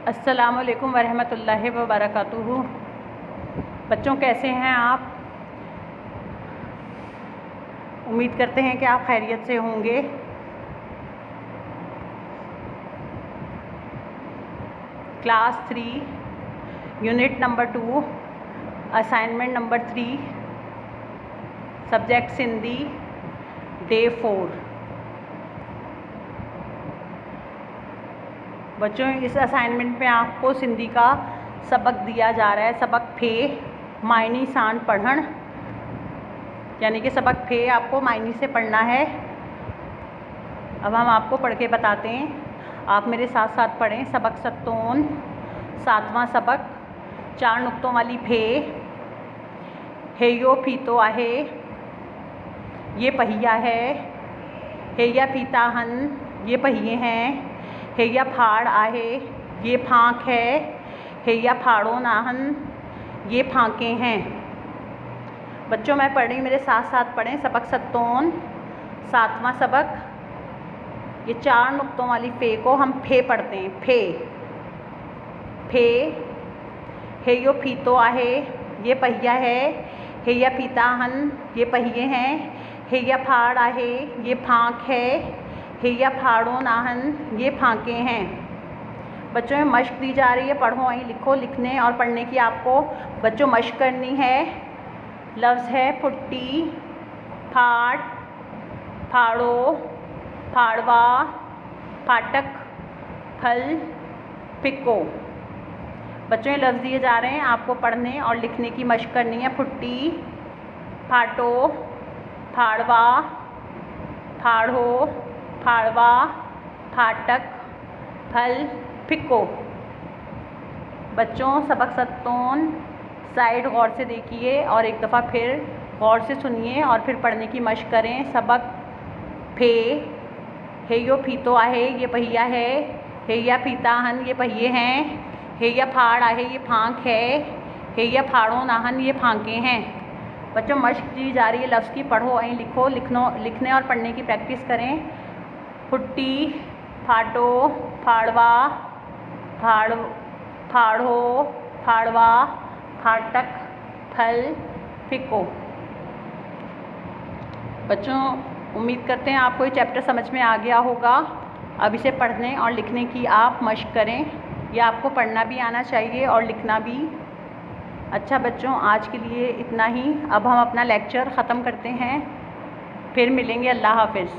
अस्सलामुअलैकुम वरहमतुल्लाहि वबरकातुहू। बच्चों, कैसे हैं आप? उम्मीद करते हैं कि आप खैरियत से होंगे। Class 3 unit number 2 assignment number 3 subject Sindhi day 4। बच्चों, इस असाइनमेंट में आपको सिंधी का सबक दिया जा रहा है। सबक फे मायनी सान पढ़न, यानी कि सबक फे आपको मायनी से पढ़ना है। अब हम आपको पढ़ के बताते हैं, आप मेरे साथ साथ पढ़ें। सबक सत्तोन 7वां सबक 4 नुक्तों वाली फे। हेयो फीतो आहे, ये पहिया है। हेया फीता हन, ये पहिए हैं। हेया फाड़ आहे, ये फांक है। हेया फाड़ो नाहन, ये फांके हैं। बच्चों, मैं पढ़ रही, मेरे साथ साथ पढ़ें। सबक सत्तोन 7वां सबक, ये 4 नुक्तों वाली फे को हम फे पढ़ते हैं। फे फे हेयो फीतो आहे, ये पहिया है। हेया फीता हन, ये पहिए हैं। हेया फाड़ आहे, ये फांक है। हेया फाड़ो नाहन, ये फांके हैं। बच्चों में मश्क दी जा रही है। पढ़ो, वहीं लिखो। लिखने और पढ़ने की आपको बच्चों मश्क करनी है। लफ्ज़ है फुट्टी, फाड़, फाड़ो, फाड़वा, फाटक, फल, फिक्को। बच्चों, ये लफ्ज़ दिए जा रहे हैं, आपको पढ़ने और लिखने की मश्क करनी है। फुट्टी, फाटो, फाड़वा, फाड़ो, फाड़वा, फाटक, फल, फिक्को। बच्चों, सबक सत्तोन साइड गौर से देखिए और एक दफ़ा फिर गौर से सुनिए और फिर पढ़ने की मश्क करें। सबक फे हेयो फीतो आहे, ये पहिया है। हेया फीता हन, ये पहिए हैं। हेया फाड़ आहे, ये फांक है। हेया फाड़ो नाहन, ये फांके हैं। बच्चों, मश्क दी जा रही है लफ्ज़ की। पढ़ो, वहीं लिखो। लिखने और पढ़ने की प्रैक्टिस करें। फुट्टी, फाटो, फाड़वा, फाड़ो, फाड़वा, फाटक, फल, फिक्को। बच्चों, उम्मीद करते हैं आपको ये चैप्टर समझ में आ गया होगा। अब इसे पढ़ने और लिखने की आप मश्क करें। यह आपको पढ़ना भी आना चाहिए और लिखना भी। अच्छा बच्चों, आज के लिए इतना ही। अब हम अपना लेक्चर ख़त्म करते हैं। फिर मिलेंगे। अल्लाह हाफ़िज़।